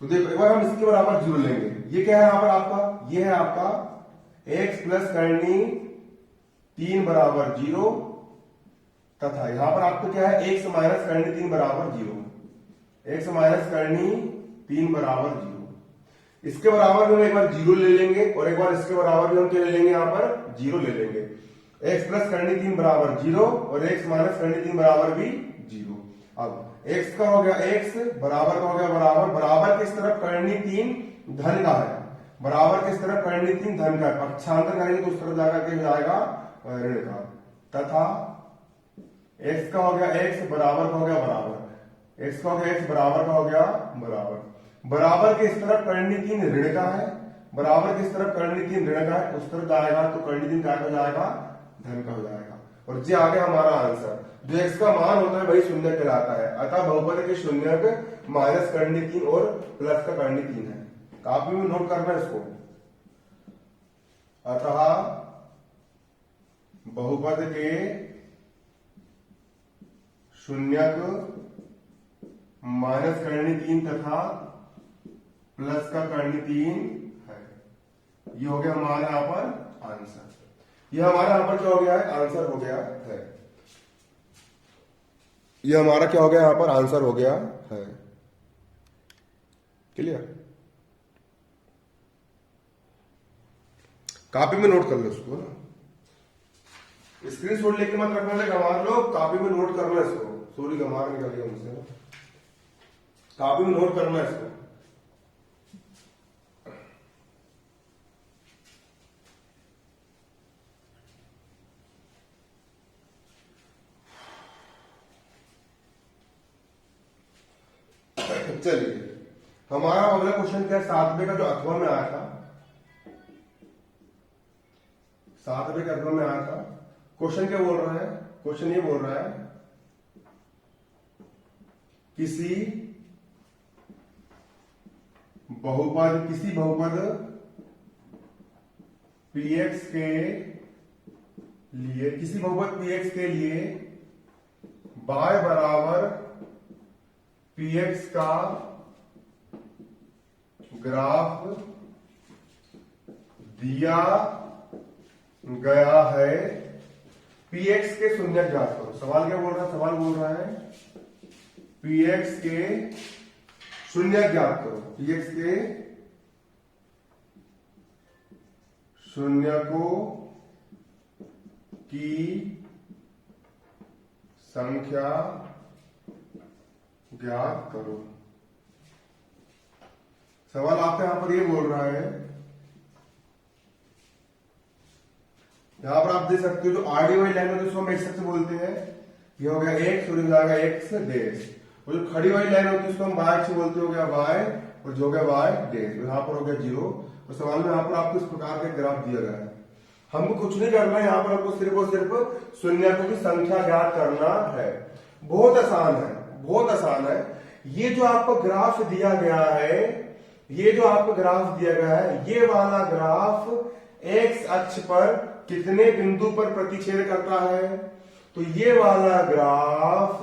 तो देखो एक बार हम इसके बराबर 0 लेंगे, ये क्या है यहाँ पर आपका, ये है आपका x प्लस करनी 3 बराबर 0, तथा यहां पर आपको क्या है, x माइनस करनी 3 बराबर 0, x माइनस करनी 3 बराबर 0। इसके बराबर भी हम एक बार 0 ले लेंगे और एक बार इसके बराबर भी हम क्या ले लेंगे, यहाँ पर 0 ले लेंगे। x प्लस करनी 3 बराबर 0 और x माइनस करनी 3 बराबर भी 0। अब x का हो गया x, बराबर का हो गया बराबर, बराबर किस तरफ करनी 3 धन का है, बराबर किस तरफ करनी 3 धन का है, पक्षांतर करेंगे तो उस तरफ जाकर के जाएगा ऋण का, तथा x का हो गया x, बराबर का हो गया बराबर, x का हो गया x, बराबर का हो गया बराबर, बराबर किस तरफ करनी 3 ऋण का है, बराबर किस तरफ करनी 3 ऋण का है, उस तरफ जाएगा तो करनी 3 क्या हो जाएगा, धन का हो जाएगा। और ये आ गया हमारा आंसर। जो x का मान होता है वही शून्य कहलाता है, अतः बहुपद के शून्यक माइनस करनी 3 और प्लस का करनी 3 है। काफी में नोट करना है इसको। अतः बहुपद के शून्यक माइनस करनी 3 तथा प्लस का कर्ण 3 है। ये हो गया हमारा यहाँ पर आंसर। ये हमारा यहाँ पर क्या हो गया है, आंसर हो गया है। ये हमारा क्या हो गया यहाँ पर आंसर हो गया है। क्लियर? कॉपी में नोट कर लो इसको ना, स्क्रीनशॉट लेके मत रखना है गंवार लोग, कॉपी में नोट करना इसको। सॉरी गंवार निकल गया मुझसे ना, कॉपी में नोट करना इसको। चलिए हमारा अगला क्वेश्चन क्या है, 7वें का जो अथवा में आया था, 7वें के अथवा में आया था। क्वेश्चन क्या बोल रहा है, क्वेश्चन ये बोल रहा है किसी बहुपद px के लिए, किसी बहुपद px के लिए y बराबर px का ग्राफ दिया गया है, px के शून्य ज्ञात करो। सवाल क्या बोल रहा है, सवाल बोल रहा है px के शून्य ज्ञात करो, px के शून्य को की संख्या ज्ञात करो। सवाल आपका यहां पर ये बोल रहा है, यहां पर आप देख सकते हो जो आरडी वाली लाइन होती है उसको हम एक्स अक्ष बोलते हैं। ये हो गया एक्स और जाएगा एक्स डैश, और जो खड़ी वाली लाइन होती है उसको हम वाई अक्ष बोलते हो गया वाई, और जो हो गया वाई डैश। यहां पर हो गया 0। और सवाल में यहां पर आपको इस प्रकार का ग्राफ दिया गया है। हमको कुछ नहीं करना है, यहां पर हमको सिर्फ और सिर्फ शून्यकों की संख्या ज्ञात करना है। बहुत आसान है, बहुत आसान है। ये जो आपको ग्राफ दिया गया है, ये जो आपको ग्राफ दिया गया है, ये वाला ग्राफ एक्स अक्ष पर कितने बिंदु पर प्रतिच्छेद करता है? तो ये वाला ग्राफ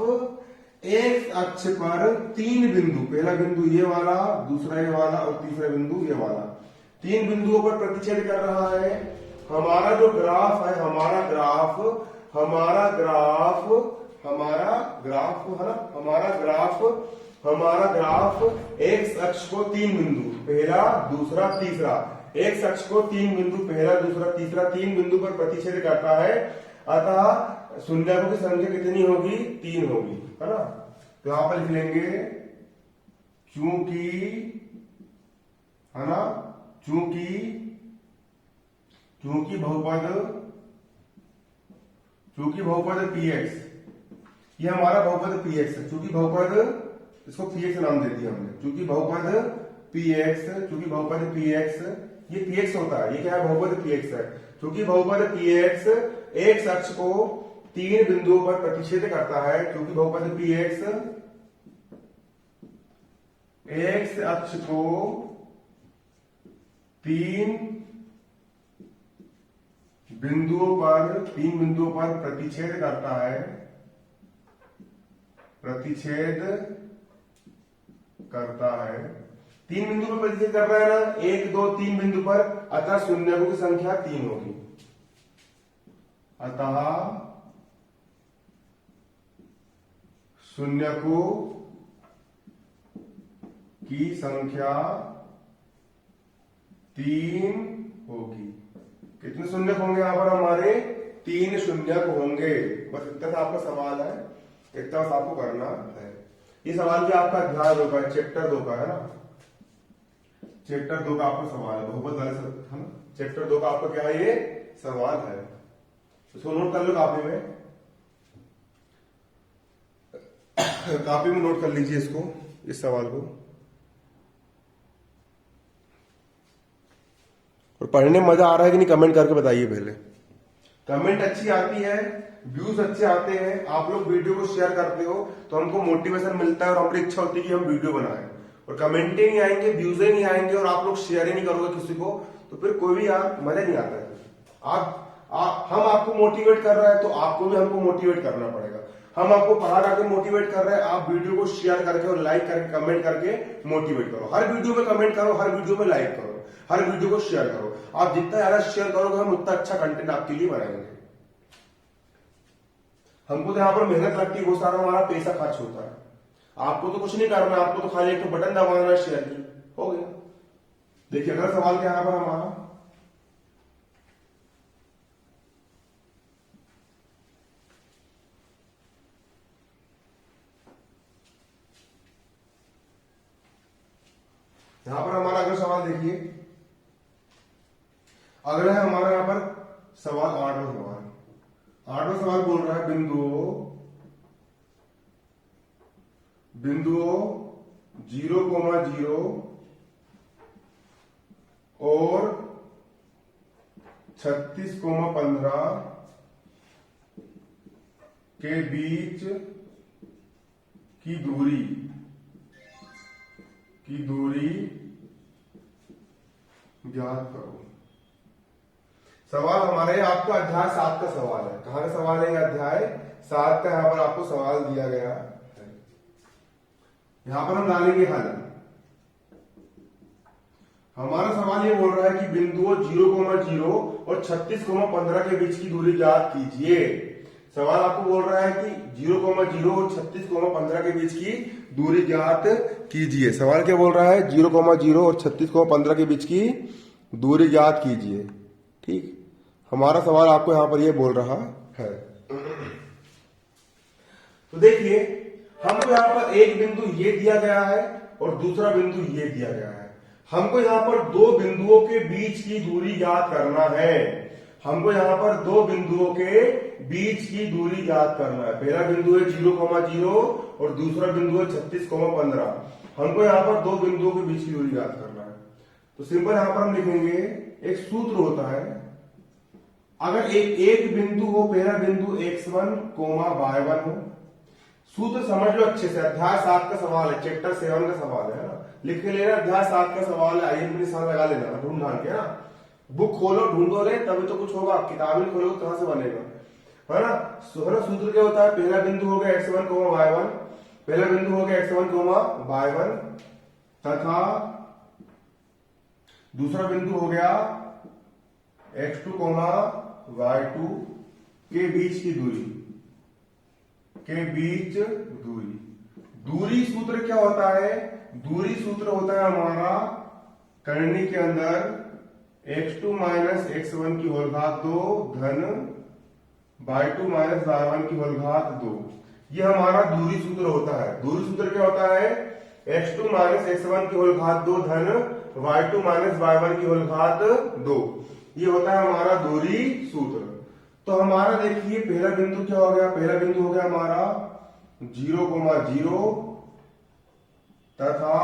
एक्स अक्ष पर 3 बिंदु, पहला बिंदु ये वाला, दूसरा ये वाला और तीसरा बिंदु ये वाला, 3 बिंदुओं पर प्रतिच्छेद कर रहा है। हमारा जो ग्राफ है, हमारा ग्राफ है ना, हमारा ग्राफ एक्स अक्ष को 3 बिंदु, पहला दूसरा तीसरा, एक्स अक्ष को 3 बिंदु, पहला दूसरा तीसरा, 3 बिंदु पर प्रतिच्छेद करता है। अतः शून्यकों की संख्या कितनी होगी? 3 होगी, है ना। तो यहां पर लिख लेंगे क्योंकि, है ना, चूंकि बहुपद px, ये हमारा बहुपद px है। चूंकि बहुपद, इसको px नाम दे दिया हमने, चूंकि बहुपद px, ये px होता है, ये क्या है, बहुपद px है। चूंकि बहुपद px एक्स अक्ष को 3 बिंदुओं पर प्रतिच्छेद करता है, क्योंकि बहुपद px एक्स अक्ष को 3 बिंदुओं पर प्रतिच्छेद करता है, प्रतिच्छेद करता है। 3 बिंदु पर प्रतिच्छेद कर रहा है ना, 1 2 3 बिंदु पर, अतः शून्यकों की संख्या 3 होगी। अतः शून्यकों की संख्या 3 होगी। कितने शून्यक होंगे यहां पर हमारे? 3 शून्यक होंगे। बस इतना आपका सवाल है, इतना बस आपको करना है। ये सवाल भी आपका अध्याय 2 का, चैप्टर 2 का है ना, चैप्टर 2 का आपका सवाल है, बहुपद वाले है ना, चैप्टर 2 का आपका क्या है, ये सवाल है। इसको नोट कर लो कॉपी में, कॉपी में नोट कर लीजिए इसको, इस सवाल को। और पढ़ने में मजा आ रहा है कि नहीं, कमेंट करके बताइए पहले। कमेंट अच्छी आती है, व्यूज अच्छे आते हैं, आप लोग वीडियो को शेयर करते हो तो हमको मोटिवेशन मिलता है और हमारी इच्छा होती है कि हम वीडियो बनाएं। और कमेंट ही नहीं आएंगे, व्यूज ही नहीं आएंगे और आप लोग शेयर ही नहीं करोगे किसी को, तो फिर कोई भी यार मजा नहीं आता है। हम आपको मोटिवेट कर रहे हैं तो आपको भी हमको मोटिवेट करना पड़ेगा। हम आपको पढ़ा करके मोटिवेट कर रहे हैं, आप वीडियो को शेयर करके और लाइक करके कमेंट करके मोटिवेट करो। हर वीडियो में कमेंट करो, हर वीडियो में लाइक करो, हर वीडियो को शेयर करो। आप जितना ज्यादा शेयर करोगे हम उतना अच्छा कंटेंट आपके लिए बनाएंगे। हमको तो यहाँ पर मेहनत लगती है, बहुत सारा हमारा पैसा खर्च होता है। आपको तो कुछ नहीं करना, आपको तो खाली एक तो बटन दबाना है, शेयर की, हो गया। देखिए अगला सवाल क्या है पर हमारा, यहां पर हमारा अगला सवाल देखिए, अगला है हमारा यहां पर सवाल 8वां सवाल। 8वां सवाल बोल रहा है बिंदुओं 0,0 और 36,15 के बीच की दूरी ज्ञात करो। सवाल हमारे आपका अध्याय 7 का सवाल है। कहां का सवाल है? अध्याय 7 का यहां पर आपको सवाल दिया गया है। यहां पर हम डालेंगे हल। हमारा सवाल ये बोल रहा है कि बिंदुओं 0,0 और 36,15 के बीच की दूरी ज्ञात कीजिए। सवाल आपको बोल रहा है कि 0,0 और 36,15 के बीच की दूरी ज्ञात कीजिए। सवाल क्या बोल रहा है? 0,0 और 36,15 के बीच की दूरी ज्ञात कीजिए। ठीक, हमारा सवाल आपको यहां पर यह बोल रहा है। तो देखिए हमको यहां पर एक बिंदु ये दिया गया है और दूसरा बिंदु ये दिया गया है। हमको यहां पर दो बिंदुओं के बीच की दूरी ज्ञात करना है। हमको यहां पर दो बिंदुओं के बीच की दूरी ज्ञात करना है। पहला बिंदु है 0,0 और दूसरा बिंदु है 36,15। हमको यहां पर दो बिंदुओं के बीच की दूरी ज्ञात करना है। तो सिंपल यहां पर हम लिखेंगे, एक सूत्र होता है, अगर एक बिंदु हो, पहला बिंदु x1, y1 हो। सूत्र समझ लो अच्छे से, अध्याय 7 का सवाल है, चैप्टर 7 का सवाल है ना, लिख के लेना। अध्याय 7 का सवाल है, आइए निशान लगा लेना, ढूंढ ढांड के ना, बुक खोलो ढूंढो ले, तभी तो कुछ होगा। किताब नहीं खोलोगे कहां से बनेगा, है ना। सूत्र क्या होता है? पहला बिंदु हो गया x1, y1, पहला बिंदु हो गया x1, y1 तथा दूसरा बिंदु हो गया x2, y2 के बीच की दूरी, दूरी सूत्र क्या होता है? दूरी सूत्र होता है हमारा करनी के अंदर x2 माइनस x1 की होल घात 2 धन y2 माइनस y1 की होल घात 2। ये हमारा दूरी सूत्र होता है। दूरी सूत्र क्या होता है? x2 माइनस x1 की होल घात 2 धन y2 माइनस y1 की होल घात 2। ये होता है हमारा दूरी सूत्र। तो हमारा देखिए पहला बिंदु क्या हो गया? पहला बिंदु हो गया हमारा 0,0 तथा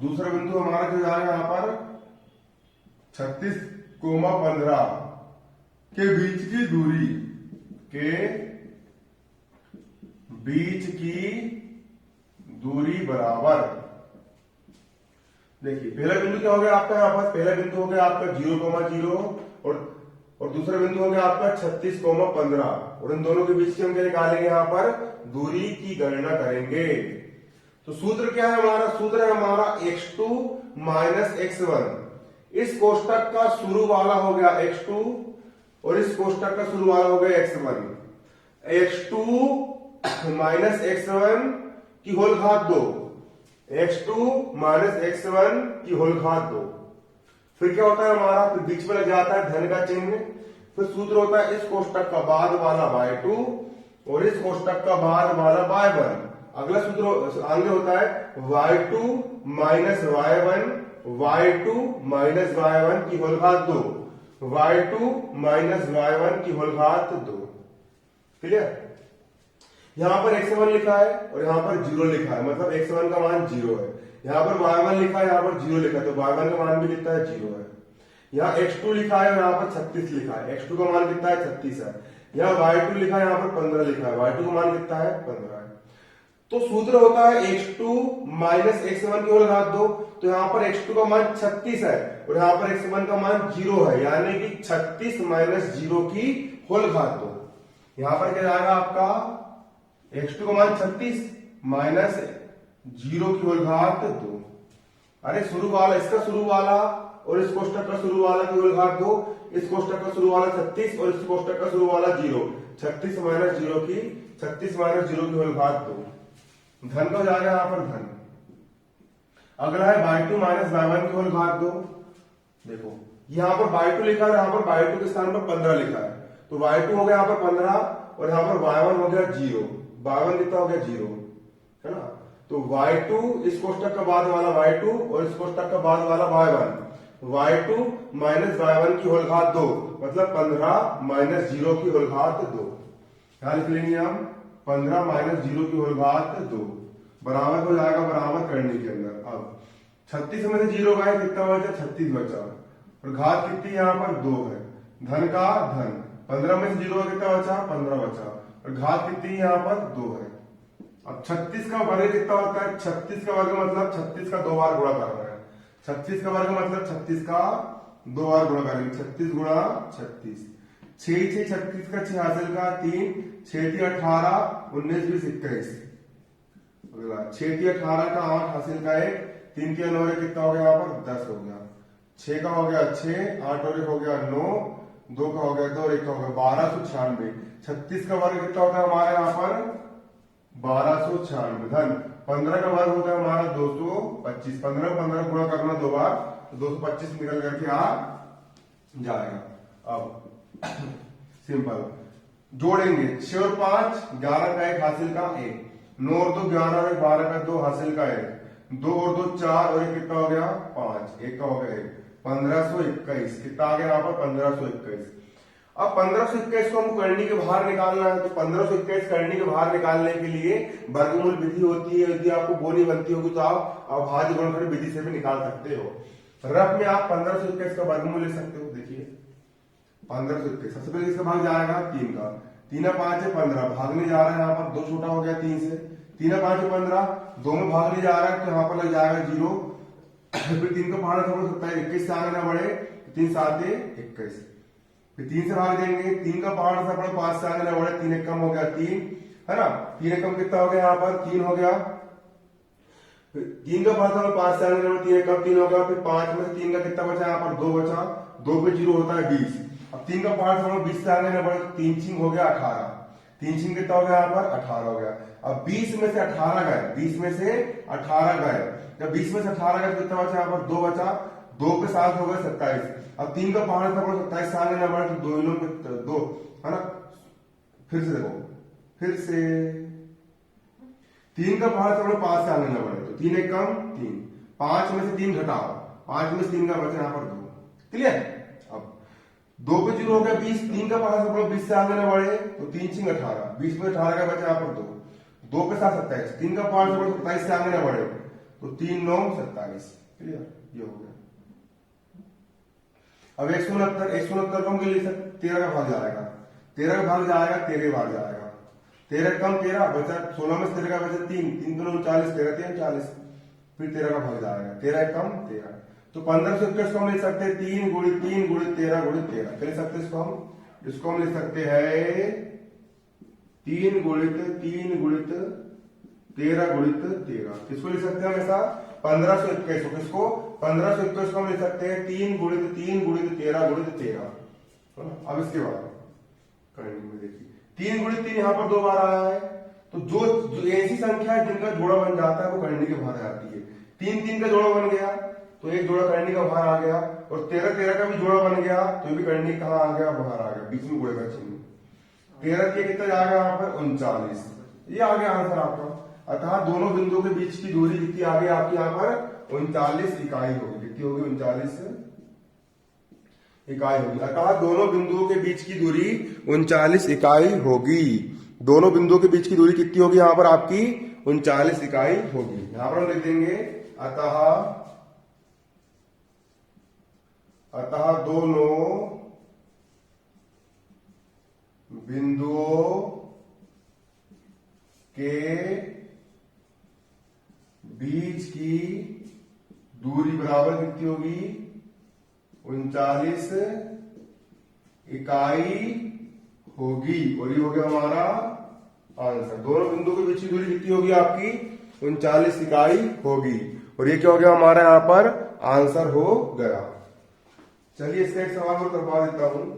दूसरा बिंदु हमारा क्या जाएगा यहां पर 36,15 के बीच की दूरी बराबर। देखिए पहला बिंदु क्या हो गया आपका यहां पर? पहला बिंदु हो गया आपका 0,0 और दूसरा बिंदु हो गया आपका 36,15 और इन दोनों के बीच की हम क्या निकालेंगे? यहां पर दूरी की गणना करेंगे। तो सूत्र क्या है हमारा? सूत्र है हमारा x2 माइनस x1। इस कोष्टक का शुरू वाला हो गया x2 और इस कोष्टक का शुरू वाला हो गया x1। x2 माइनस x1 की होल घात 2, x2 माइनस x1 की होल घात 2। फिर क्या होता है हमारा? फिर बीच में लग जाता है धन का चिन्ह। फिर सूत्र होता है इस कोष्टक का बाद वाला y2 और इस कोष्टक का बाद वाला y1। अगला सूत्र आगे होता है y2 minus y1, y2 minus y1 की होल घात 2, y2 माइनस y1 की होल घात 2। क्लियर? यहां पर x1 लिखा है और यहां पर 0 लिखा है, मतलब x1 का मान 0 है। यहां पर y1 लिखा है, यहां पर 0 लिखा है, तो y1 का मान भी कितना है? 0 है। यहाँ x2 लिखा है और यहाँ पर 36 लिखा है, x2 का मान कितना है? 36 है। यहाँ y2 लिखा है, यहाँ पर 15 लिखा है, y2 का मान कितना है? 15 है। तो सूत्र होता है x2 माइनस x1 की होल घात 2। तो यहाँ पर x2 का मान 36 है और यहाँ पर x1 का मान 0 है, यानी कि 36 माइनस 0 की होल घात 2। यहाँ पर क्या जाएगा आपका x2 का मान 36 माइनस 0 की होल घात 2। अरे शुरू वाला, इसका शुरू वाला और इस कोष्टक का शुरू वाला की होल घात 2, इस कोष्टक का शुरू वाला 36 और इस कोष्टक का शुरू वाला 0, 36 माइनस 0 की होल घात 2। धन का हो जाएगा यहां पर धन। अगला है y2 माइनस y1 की होल घात 2। देखो यहां पर y2 लिखा है, यहां पर y2 के स्थान पर 15 लिखा है, तो y2 हो गया यहां पर 15 और यहां पर y1 हो गया 0। y1 कितना हो गया 0, है ना। तो y2 इस कोष्टक का बाद वाला y2 और इस कोष्टक का बाद वाला y1, y2 माइनस y1 की होल घात 2 मतलब 15 माइनस 0 की होल घात 2। क्या लिख लेंगे हम, 15 माइनस 0 की होल घात 2 बराबर हो जाएगा बराबर करने के अंदर। अब 36 में से 0 गए कितना बचा, 36 बचा और घात कितनी यहाँ पर 2 है। धन का धन, 15 में से 0 कितना बचा, 15 बचा और घात कितनी यहाँ पर 2 है। अब 36 का वर्ग कितना होता है, 36 का वर्ग मतलब 36 का 2 बार गुणा करना है। 36 का वर्ग मतलब 36 का 2 बार गुणा करेंगे, 36 गुणा 36, 6 36 का 6 हासिल का 3, 6 18 19 20 21। अगला 6 18 का 8 हासिल का 1, 3 के 9 कितना हो गया यहाँ पर 10 हो गया। 6 का हो गया 6, 8 और 1 हो गया 9, 2 का हो गया 2 और 1 का हो गया 1296। 36 का वर्ग कितना होता है हमारे यहाँ पर 1296। धन 15 का वर्ग होता है हमारा 225। 15 15 गुणा करना 2 बार तो 225 निकल करके आ जाएगा। अब सिंपल जोड़ेंगे, 6 और 5 11 का 1 हासिल का 1, 9 और 2 11 और 12 का 2 हासिल का 1, 2 और 2 4 और 1 कितना हो गया 5, 1 का हो गया 1, 1521 कितना आ गया यहाँ पर 1521। अब 1521 को हमको करनी के बाहर निकालना है, तो 1521 करनी के बाहर निकालने के लिए वर्गमूल विधि होती है। यदि आपको बोली बनती होगी तो आप अभाज्य गुणनखंड विधि से भी निकाल सकते हो। रफ में आप 1521 का वर्गमूल ले सकते हो। देखिए 1521 सबसे पहले इसका भाग जाएगा 3 का, 3 5 है 15, भागने जा रहा है यहाँ पर 2 छोटा हो गया 3 से, 3 5 है 15, 2 में भागने जा रहा है तो यहाँ पर लग जाएगा 0। फिर 3 का पहाड़ 21 से आगे ना बढ़े, 3 7 21, फिर 3 से भाग देंगे, 3 का पहाड़ से अपने 5 से आगे ना बढ़े, 3 एक कम हो गया 3, है ना। 3 एक कम कितना हो गया यहाँ पर 3 हो गया, 3 का पहाड़ 5 से आगे ना बढ़े, 3 एक कम 3 हो गया, फिर 5 में से 3 का कितना बचा यहाँ पर 2 बचा, 2 पे 0 होता है 20। अब 3 का पहाड़ से 20 से आगे ना बढ़े, 3 छिंग हो गया 18, 3 छिंग कितना हो गया यहाँ पर 18 हो गया। अब 20 में से 18 गए, 20 में से 18 गए, जब 20 में से 18 गए कितना बचा यहाँ पर 2 बचा, 2 पे 7 हो गए 27। अब 3 का पहाड़ था 27 से आगे ना बढ़े तो 2 इनों पे 2, है ना। फिर से देखो, फिर से 3 का पहाड़ था 5 से आगे ना बढ़े तो 3 एक कम 3, 5 में से 3 घटाओ, 5 में से 3 का बचा यहाँ पर 2, क्लियर। अब 2 पे 0 हो गया 20, 3 का पहाड़ था 20 से आगे ना बढ़े तो 3 छिंग 18, 20 में 18 का बचा यहाँ पर 2, 2 पे 7 27, 3 का पहाड़ था 27 से आगे ना बढ़े तो 3 9 27, क्लियर, ये हो गया। अब 169 को हम लिख सकते 13 का भाग जाएगा, 13 का भाग जाएगा, 13 भाग जाएगा, 13 कम 13 बचा, 16 में से 13 का बचा 3, 3 2 39, 13 3 40, फिर 13 का भाग जाएगा, 13 कम 13। तो 1521 को हम लिख सकते हैं 3 गुणित 3 गुणित 13 गुणित 13, क्या लिख सकते हैं इसको हम लिख सकते हैं 3 गुणित 3 गुणित 13 गुणित 13। किसको लिख सकते हैं हम ऐसा 1521 को, किसको 1521 को हम लिख सकते हैं 3 गुणित 3 गुणित 13 गुणित 13। अब इसके बाद करनी में देखिए 3 गुणित 3 यहाँ पर 2 बार आया है, तो जो ऐसी संख्या है जिनका जोड़ा बन जाता है वो करनी के बाहर आती है। 3 3 का जोड़ा बन गया तो एक जोड़ा करनी का बाहर आ गया, और 13 13 का भी जोड़ा बन गया तो ये भी करनी कहाँ आ गया, बाहर आ गया, बीच में गुणे का चिन्ह। 13 के कितना जाएगा यहाँ पर 39, ये आ गया आंसर आपका। अतः दोनों बिंदुओं के बीच की दूरी कितनी आ गई आपकी यहाँ पर 39 इकाई होगी। कितनी होगी 39 इकाई होगी। अतः दोनों बिंदुओं के बीच की दूरी 39 इकाई होगी। दोनों बिंदुओं के बीच की दूरी कितनी होगी यहाँ पर आपकी 39 इकाई होगी। यहां पर हम लिख देंगे अतः दोनों बिंदुओं के बीच की दूरी बराबर कितनी होगी 39 इकाई होगी। और ये हो गया हमारा आंसर। दोनों बिंदु के बीच की दूरी कितनी होगी आपकी? 39 इकाई होगी। और ये क्या हो गया हमारा यहाँ पर आंसर हो गया। चलिए इसका एक सवाल और करवा देता हूं।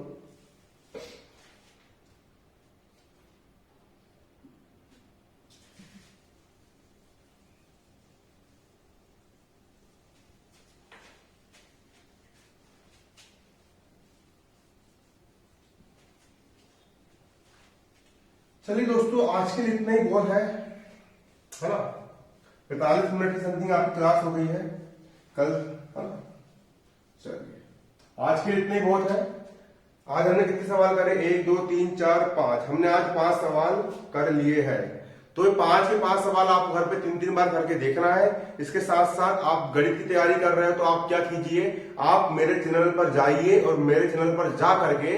चलिए दोस्तों, आज के लिए इतना ही बहुत है ना। 45 मिनट की समथिंग आपकी क्लास हो गई है कल, है ना। चलिए आज के लिए इतना ही बहुत है। आज हमने कितने सवाल करे? 1 2 3 4 5। हमने आज 5 सवाल कर लिए हैं। तो ये 5 के 5 सवाल आप घर पे 3-3 बार करके देखना है। इसके साथ साथ आप गणित की तैयारी कर रहे हो तो आप क्या कीजिए, आप मेरे चैनल पर जाइए और मेरे चैनल पर जा करके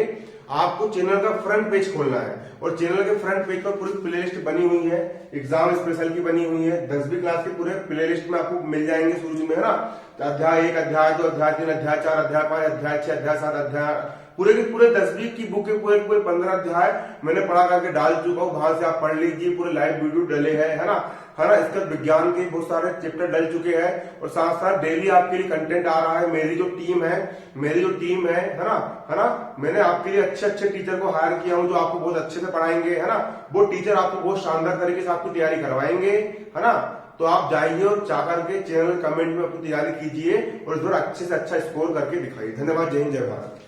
आपको चैनल का फ्रंट पेज खोलना है। और चैनल के फ्रंट पेज पर पूरी प्लेलिस्ट बनी हुई है, एग्जाम स्पेशल की बनी हुई है। 10वीं क्लास के पूरे प्लेलिस्ट में आपको मिल जाएंगे शुरू में, है ना। तो अध्याय 1, अध्याय 2, अध्याय 3, अध्याय 4, अध्याय 5, अध्याय 6, अध्याय 7, अध्याय पूरे के पूरे 10वीं की बुक के पूरे 15 अध्याय मैंने पढ़ा करके डाल चुका हूँ। वहां से आप पढ़ लीजिए, पूरे लाइव वीडियो डले हैं, है ना। इसका विज्ञान के बहुत सारे चैप्टर डल चुके हैं। और साथ साथ डेली आपके लिए कंटेंट आ रहा है। मेरी जो टीम है ना, मैंने आपके लिए अच्छे अच्छे टीचर को हायर किया हूं जो आपको बहुत अच्छे से पढ़ाएंगे, है ना। वो टीचर आपको बहुत शानदार तरीके से आपकी तैयारी करवाएंगे, है ना। तो आप जाइए और जाकर के चैनल कमेंट में अपनी तैयारी कीजिए और इस बार अच्छे से अच्छा स्कोर करके दिखाइए। धन्यवाद। जय हिंद, जय भारत।